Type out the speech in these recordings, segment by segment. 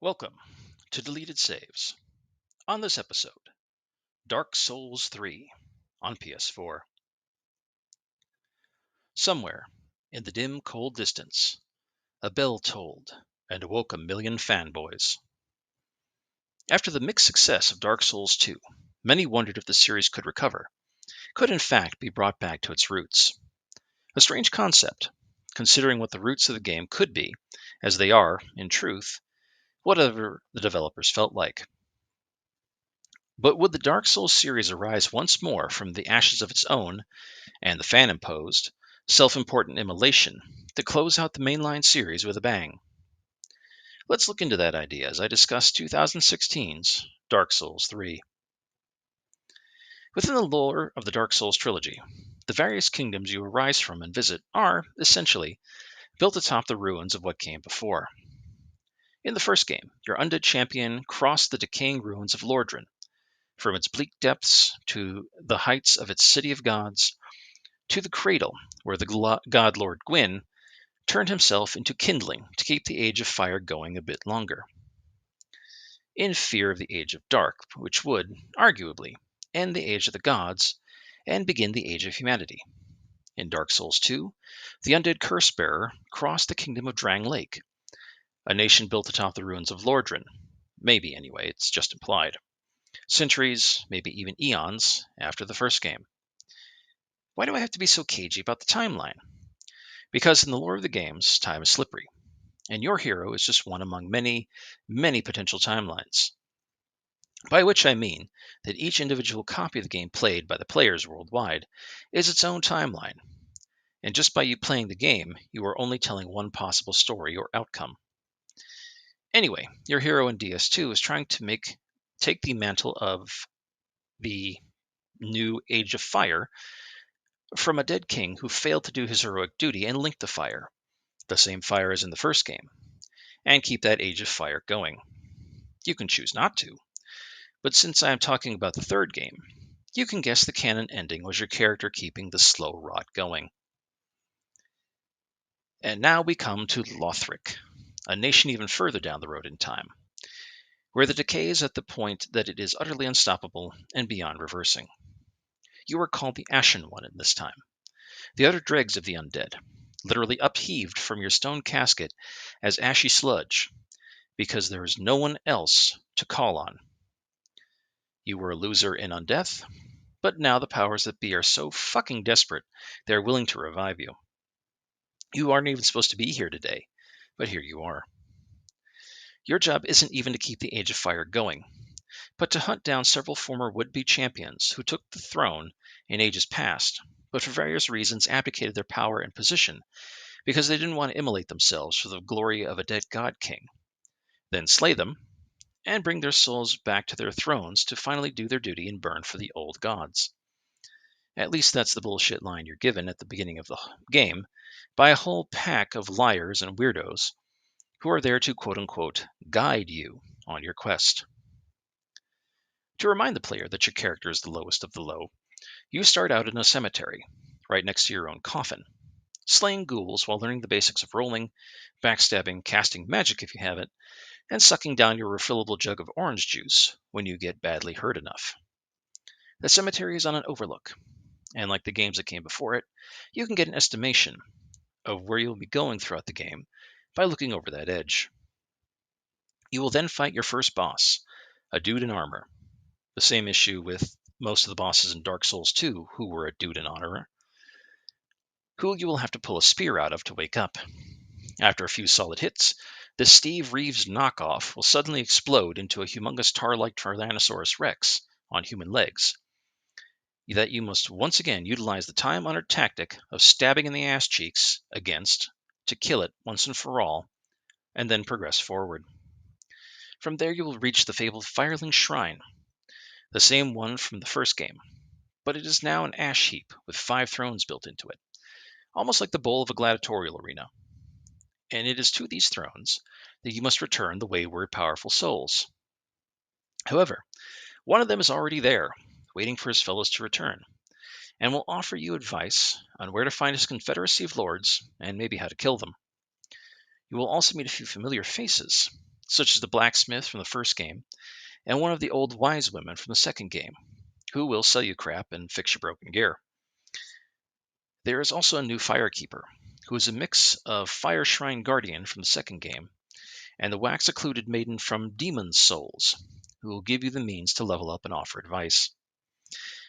Welcome to Deleted Saves. On this episode, Dark Souls 3 on PS4. Somewhere in the dim, cold distance, a bell tolled and awoke a million fanboys. After the mixed success of Dark Souls 2, many wondered if the series could recover, could in fact be brought back to its roots. A strange concept, considering what the roots of the game could be, as they are, in truth, whatever the developers felt like. But would the Dark Souls series arise once more from the ashes of its own and the fan-imposed, self-important immolation to close out the mainline series with a bang? Let's look into that idea as I discuss 2016's Dark Souls 3. Within the lore of the Dark Souls trilogy, the various kingdoms you arise from and visit are, essentially, built atop the ruins of what came before. In the first game, your undead champion crossed the decaying ruins of Lordran, from its bleak depths to the heights of its city of gods, to the cradle where the god Lord Gwyn turned himself into kindling to keep the Age of Fire going a bit longer, in fear of the Age of Dark, which would, arguably, end the Age of the Gods and begin the Age of Humanity. In Dark Souls 2, the undead curse-bearer crossed the kingdom of Drang Lake, a nation built atop the ruins of Lordran. Maybe, anyway, it's just implied. Centuries, maybe even eons, after the first game. Why do I have to be so cagey about the timeline? Because in the lore of the games, time is slippery, and your hero is just one among many, many potential timelines. By which I mean that each individual copy of the game played by the players worldwide is its own timeline, and just by you playing the game, you are only telling one possible story or outcome. Anyway, your hero in DS2 is trying to take the mantle of the new Age of Fire from a dead king who failed to do his heroic duty and link the fire, the same fire as in the first game, and keep that Age of Fire going. You can choose not to, but since I am talking about the third game, you can guess the canon ending was your character keeping the slow rot going. And now we come to Lothric, a nation even further down the road in time, where the decay is at the point that it is utterly unstoppable and beyond reversing. You are called the Ashen One in this time, the utter dregs of the undead, literally upheaved from your stone casket as ashy sludge, because there is no one else to call on. You were a loser in Undeath, but now the powers that be are so fucking desperate, they are willing to revive you. You aren't even supposed to be here today, but here you are. Your job isn't even to keep the Age of Fire going, but to hunt down several former would-be champions who took the throne in ages past, but for various reasons abdicated their power and position because they didn't want to immolate themselves for the glory of a dead god king. Then slay them, and bring their souls back to their thrones to finally do their duty and burn for the old gods. At least that's the bullshit line you're given at the beginning of the game by a whole pack of liars and weirdos who are there to quote-unquote guide you on your quest. To remind the player that your character is the lowest of the low, you start out in a cemetery, right next to your own coffin, slaying ghouls while learning the basics of rolling, backstabbing, casting magic if you have it, and sucking down your refillable jug of orange juice when you get badly hurt enough. The cemetery is on an overlook, and like the games that came before it, you can get an estimation of where you'll be going throughout the game by looking over that edge. You will then fight your first boss, a dude in armor. The same issue with most of the bosses in Dark Souls 2 who were a dude in armor, who you will have to pull a spear out of to wake up. After a few solid hits, the Steve Reeves knockoff will suddenly explode into a humongous tar-like Tyrannosaurus Rex on human legs. That you must once again utilize the time-honored tactic of stabbing in the ass cheeks against to kill it once and for all, and then progress forward. From there you will reach the fabled Firelink Shrine, the same one from the first game, but it is now an ash heap with 5 thrones built into it, almost like the bowl of a gladiatorial arena. And it is to these thrones that you must return the wayward powerful souls. However, one of them is already there, waiting for his fellows to return, and will offer you advice on where to find his confederacy of lords and maybe how to kill them. You will also meet a few familiar faces, such as the blacksmith from the first game and one of the old wise women from the second game, who will sell you crap and fix your broken gear. There is also a new firekeeper, who is a mix of Fire Shrine Guardian from the second game and the wax occluded maiden from Demon's Souls, who will give you the means to level up and offer advice.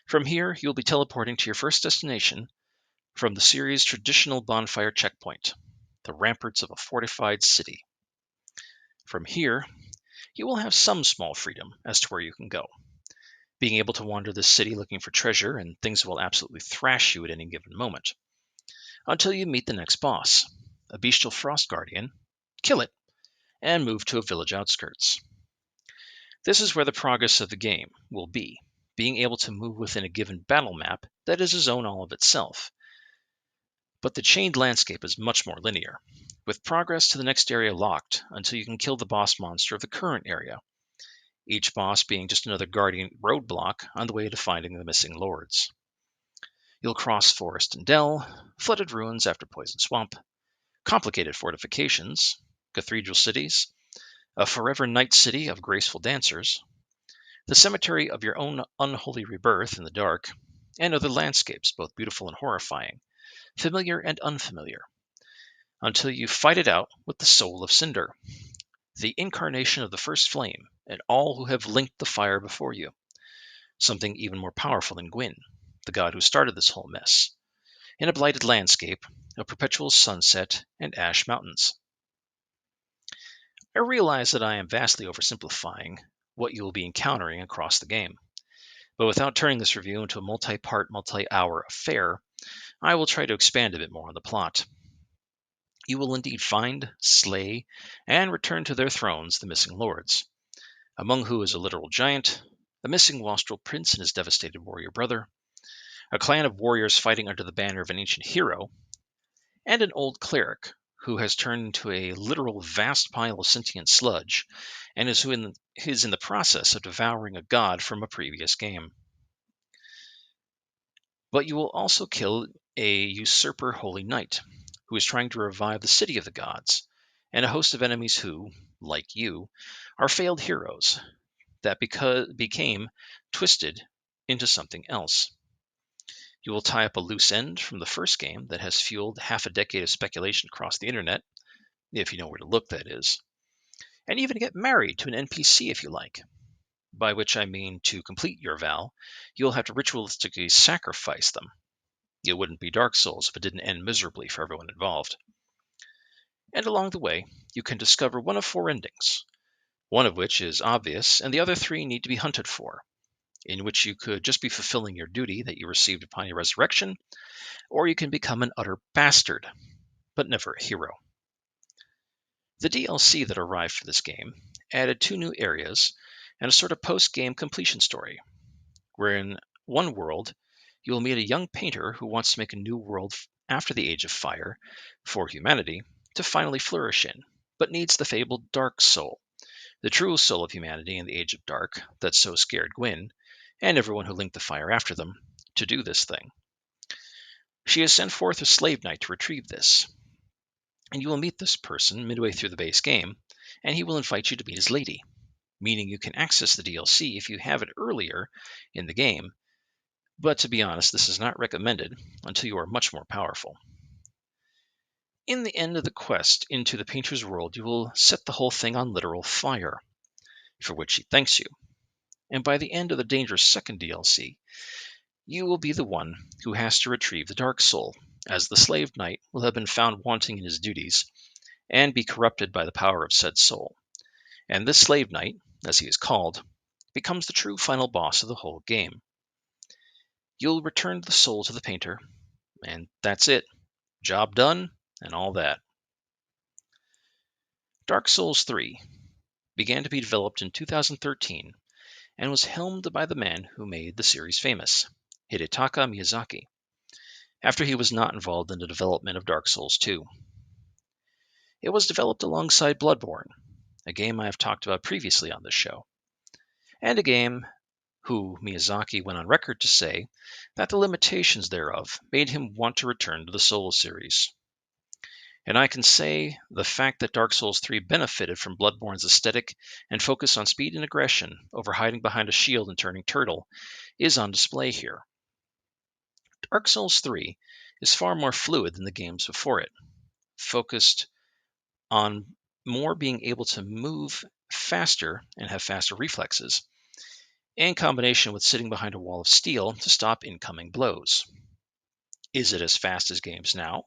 From here, you'll be teleporting to your first destination from the series' traditional bonfire checkpoint, the ramparts of a fortified city. From here, you will have some small freedom as to where you can go, being able to wander the city looking for treasure and things will absolutely thrash you at any given moment, until you meet the next boss, a bestial frost guardian, kill it, and move to a village outskirts. This is where the progress of the game will be, being able to move within a given battle map that is a zone all of itself. But the chained landscape is much more linear, with progress to the next area locked until you can kill the boss monster of the current area, each boss being just another guardian roadblock on the way to finding the missing lords. You'll cross forest and dell, flooded ruins after poison swamp, complicated fortifications, cathedral cities, a forever night city of graceful dancers, the cemetery of your own unholy rebirth in the dark, and other landscapes, both beautiful and horrifying, familiar and unfamiliar, until you fight it out with the Soul of Cinder, the incarnation of the first flame, and all who have linked the fire before you, something even more powerful than Gwyn, the god who started this whole mess, in a blighted landscape of perpetual sunset and ash mountains. I realize that I am vastly oversimplifying what you will be encountering across the game, but without turning this review into a multi-part, multi-hour affair, I will try to expand a bit more on the plot. You will indeed find, slay, and return to their thrones the missing lords, among who is a literal giant, a missing wastrel prince and his devastated warrior brother, a clan of warriors fighting under the banner of an ancient hero, and an old cleric who has turned into a literal vast pile of sentient sludge and is in the process of devouring a god from a previous game. But you will also kill a usurper holy knight, who is trying to revive the city of the gods, and a host of enemies who, like you, are failed heroes that became twisted into something else. You will tie up a loose end from the first game that has fueled half a decade of speculation across the internet, if you know where to look, that is, and even get married to an NPC if you like. By which I mean, to complete your vow, you'll have to ritualistically sacrifice them. It wouldn't be Dark Souls if it didn't end miserably for everyone involved. And along the way, you can discover one of 4 endings, one of which is obvious, and the other 3 need to be hunted for, in which you could just be fulfilling your duty that you received upon your resurrection, or you can become an utter bastard, but never a hero. The DLC that arrived for this game added 2 new areas and a sort of post-game completion story, where in one world you will meet a young painter who wants to make a new world after the Age of Fire for humanity to finally flourish in, but needs the fabled Dark Soul, the true soul of humanity in the Age of Dark that so scared Gwyn, and everyone who linked the fire after them, to do this thing. She has sent forth a slave knight to retrieve this, and you will meet this person midway through the base game, and he will invite you to meet his lady, meaning you can access the DLC if you have it earlier in the game, but to be honest, this is not recommended until you are much more powerful. In the end of the quest into the painter's world, you will set the whole thing on literal fire, for which he thanks you, and by the end of the dangerous second DLC, you will be the one who has to retrieve the Dark Soul, as the slave knight will have been found wanting in his duties and be corrupted by the power of said soul. And this slave knight, as he is called, becomes the true final boss of the whole game. You'll return the soul to the painter, and that's it. Job done, and all that. Dark Souls 3 began to be developed in 2013 and was helmed by the man who made the series famous, Hidetaka Miyazaki, after he was not involved in the development of Dark Souls 2. It was developed alongside Bloodborne, a game I have talked about previously on this show, and a game who Miyazaki went on record to say that the limitations thereof made him want to return to the Souls series. And I can say the fact that Dark Souls 3 benefited from Bloodborne's aesthetic and focus on speed and aggression over hiding behind a shield and turning turtle is on display here. Dark Souls 3 is far more fluid than the games before it, focused on more being able to move faster and have faster reflexes, in combination with sitting behind a wall of steel to stop incoming blows. Is it as fast as games now,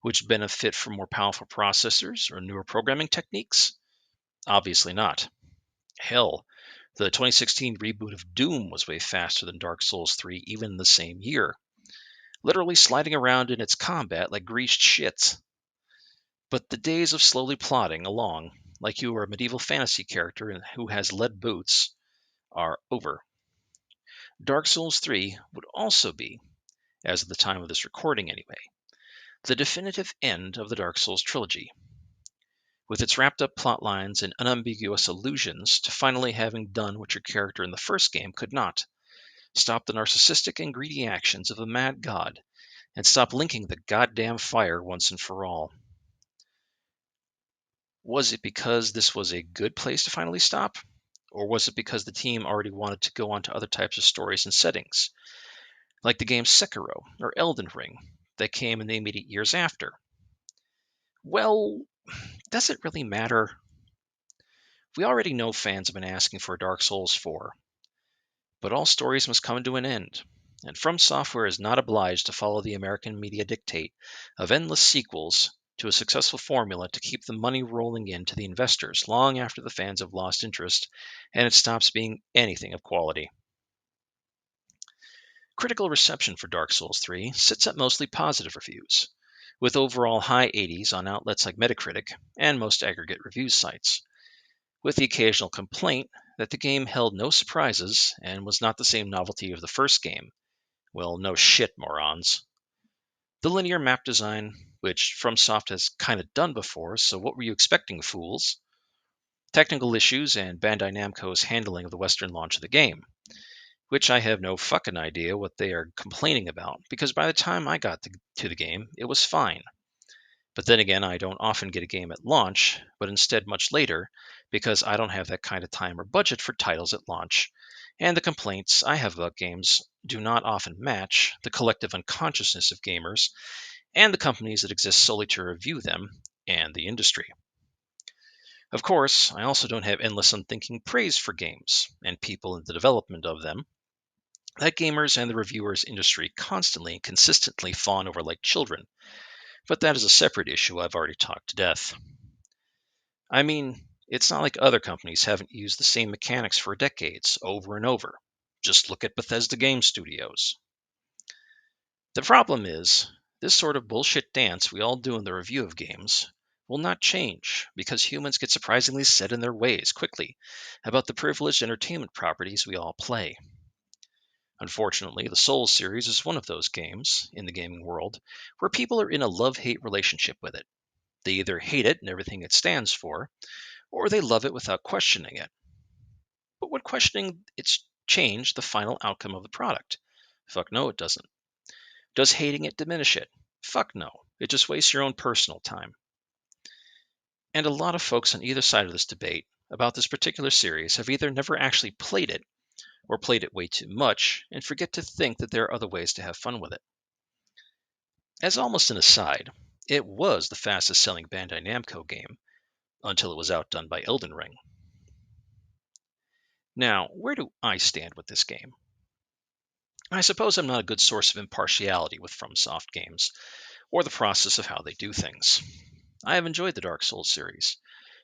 which benefit from more powerful processors or newer programming techniques? Obviously not. Hell, the 2016 reboot of Doom was way faster than Dark Souls 3 even in the same year, literally sliding around in its combat like greased shits. But the days of slowly plodding along like you are a medieval fantasy character who has lead boots are over. Dark Souls 3 would also be, as of the time of this recording anyway, the definitive end of the Dark Souls trilogy, with its wrapped up plot lines and unambiguous allusions to finally having done what your character in the first game could not: stop the narcissistic and greedy actions of a mad god, and stop linking the goddamn fire once and for all. Was it because this was a good place to finally stop? Or was it because the team already wanted to go on to other types of stories and settings, like the games Sekiro or Elden Ring that came in the immediate years after? Well, does it really matter? We already know fans have been asking for Dark Souls 4, but all stories must come to an end, and From Software is not obliged to follow the American media dictate of endless sequels to a successful formula to keep the money rolling in to the investors long after the fans have lost interest and it stops being anything of quality. Critical reception for Dark Souls 3 sits at mostly positive reviews, with overall high 80s on outlets like Metacritic and most aggregate reviews sites, with the occasional complaint that the game held no surprises and was not the same novelty of the first game. Well, no shit, morons. The linear map design, which FromSoft has kinda done before, so what were you expecting, fools? Technical issues and Bandai Namco's handling of the Western launch of the game, which I have no fucking idea what they are complaining about, because by the time I got to the game, it was fine. But then again, I don't often get a game at launch, but instead much later, because I don't have that kind of time or budget for titles at launch, and the complaints I have about games do not often match the collective unconsciousness of gamers and the companies that exist solely to review them and the industry. Of course, I also don't have endless unthinking praise for games and people in the development of them that gamers and the reviewers industry constantly and consistently fawn over like children, but that is a separate issue I've already talked to death. I mean, it's not like other companies haven't used the same mechanics for decades, over and over. Just look at Bethesda Game Studios. The problem is, this sort of bullshit dance we all do in the review of games will not change because humans get surprisingly set in their ways quickly about the privileged entertainment properties we all play. Unfortunately, the Souls series is one of those games in the gaming world where people are in a love-hate relationship with it. They either hate it and everything it stands for, or they love it without questioning it. But would questioning its change the final outcome of the product? Fuck no, it doesn't. Does hating it diminish it? Fuck no. It just wastes your own personal time. And a lot of folks on either side of this debate about this particular series have either never actually played it or played it way too much and forget to think that there are other ways to have fun with it. As almost an aside, it was the fastest selling Bandai Namco game until it was outdone by Elden Ring. Now, where do I stand with this game? I suppose I'm not a good source of impartiality with FromSoft games, or the process of how they do things. I have enjoyed the Dark Souls series.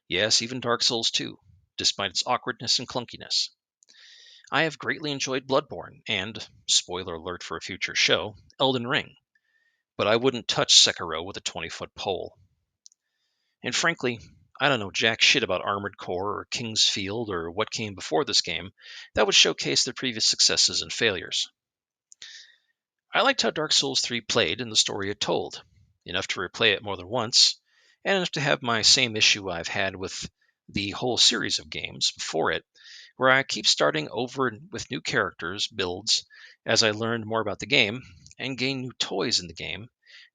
Yes, even Dark Souls 2, despite its awkwardness and clunkiness. I have greatly enjoyed Bloodborne and, spoiler alert for a future show, Elden Ring. But I wouldn't touch Sekiro with a 20-foot pole. And frankly, I don't know jack shit about Armored Core or King's Field or what came before this game that would showcase their previous successes and failures. I liked how Dark Souls 3 played and the story it told, enough to replay it more than once, and enough to have my same issue I've had with the whole series of games before it, where I keep starting over with new characters, builds, as I learned more about the game, and gain new toys in the game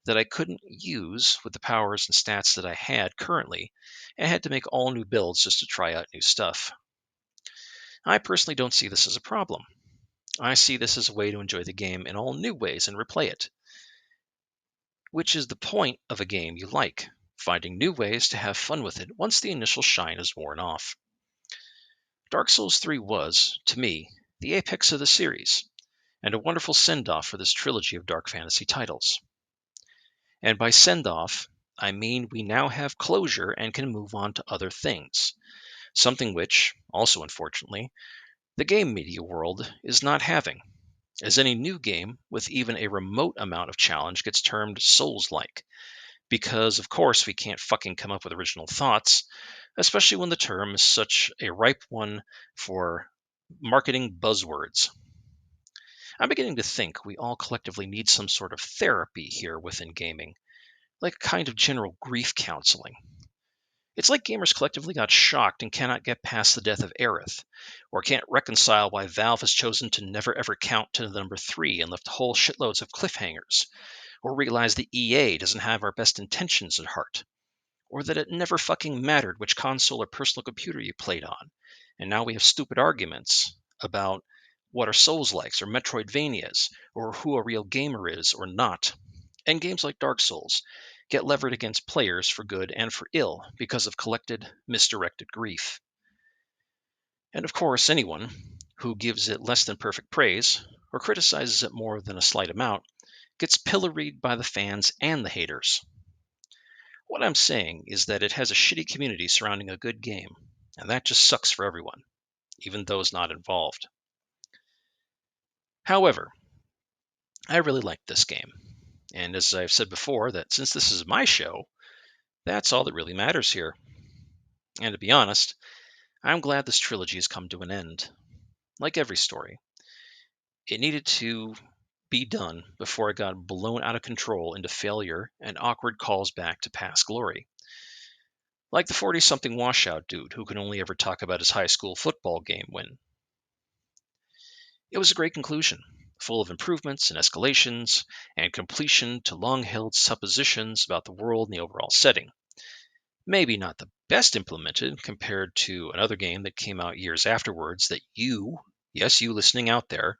that I couldn't use with the powers and stats that I had currently, and had to make all new builds just to try out new stuff. I personally don't see this as a problem. I see this as a way to enjoy the game in all new ways and replay it, which is the point of a game you like, finding new ways to have fun with it once the initial shine is worn off. Dark Souls 3 was, to me, the apex of the series, and a wonderful send-off for this trilogy of dark fantasy titles. And by send-off, I mean we now have closure and can move on to other things, something which, also unfortunately, the game media world is not having, as any new game with even a remote amount of challenge gets termed Souls-like, because of course we can't fucking come up with original thoughts, especially when the term is such a ripe one for marketing buzzwords. I'm beginning to think we all collectively need some sort of therapy here within gaming, like a kind of general grief counseling. It's like gamers collectively got shocked and cannot get past the death of Aerith, or can't reconcile why Valve has chosen to never ever count to the number 3 and left whole shitloads of cliffhangers, or realize that EA doesn't have our best intentions at heart, or that it never fucking mattered which console or personal computer you played on, and now we have stupid arguments about what are Souls-likes or Metroidvanias, or who a real gamer is or not. And games like Dark Souls get levered against players for good and for ill because of collected, misdirected grief. And of course, anyone who gives it less than perfect praise, or criticizes it more than a slight amount, gets pilloried by the fans and the haters. What I'm saying is that it has a shitty community surrounding a good game, and that just sucks for everyone, even those not involved. However, I really liked this game, and as I've said before, that since this is my show, that's all that really matters here. And to be honest, I'm glad this trilogy has come to an end. Like every story, it needed to be done before it got blown out of control into failure and awkward calls back to past glory. Like the 40-something washout dude who can only ever talk about his high school football game win. It was a great conclusion, full of improvements and escalations, and completion to long-held suppositions about the world and the overall setting. Maybe not the best implemented compared to another game that came out years afterwards that you, yes, you listening out there,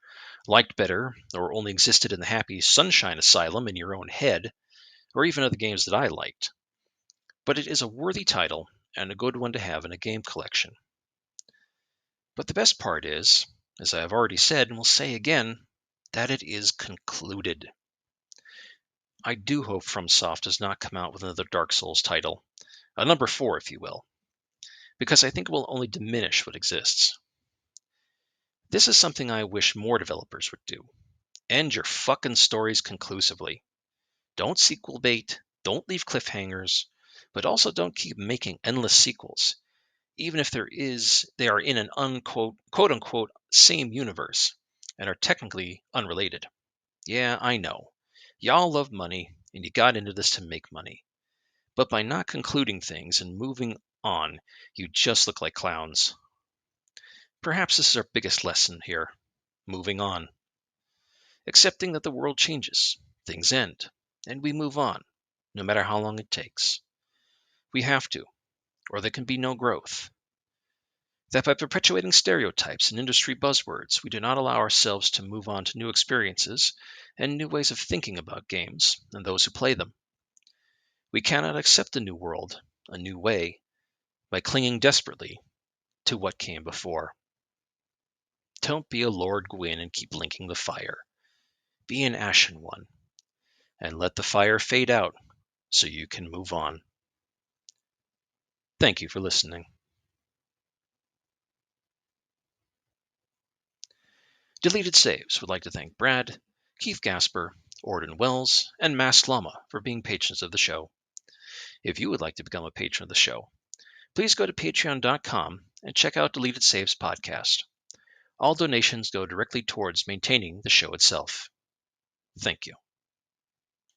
liked better or only existed in the happy sunshine asylum in your own head, or even other games that I liked. But it is a worthy title and a good one to have in a game collection. But the best part is, as I have already said and will say again, that it is concluded. I do hope FromSoft does not come out with another Dark Souls title, a number 4 if you will, because I think it will only diminish what exists. This is something I wish more developers would do. End your fucking stories conclusively. Don't sequel bait, don't leave cliffhangers, but also don't keep making endless sequels, even if they are in an quote unquote same universe and are technically unrelated. Yeah, I know. Y'all love money and you got into this to make money. But by not concluding things and moving on, you just look like clowns. Perhaps this is our biggest lesson here. Moving on. Accepting that the world changes, things end, and we move on, no matter how long it takes. We have to, or there can be no growth. That by perpetuating stereotypes and industry buzzwords, we do not allow ourselves to move on to new experiences and new ways of thinking about games and those who play them. We cannot accept a new world, a new way, by clinging desperately to what came before. Don't be a Lord Gwyn and keep linking the fire. Be an ashen one, and let the fire fade out so you can move on. Thank you for listening. Deleted Saves would like to thank Brad, Keith Gasper, Orden Wells, and Masked Llama for being patrons of the show. If you would like to become a patron of the show, please go to patreon.com and check out Deleted Saves podcast. All donations go directly towards maintaining the show itself. Thank you.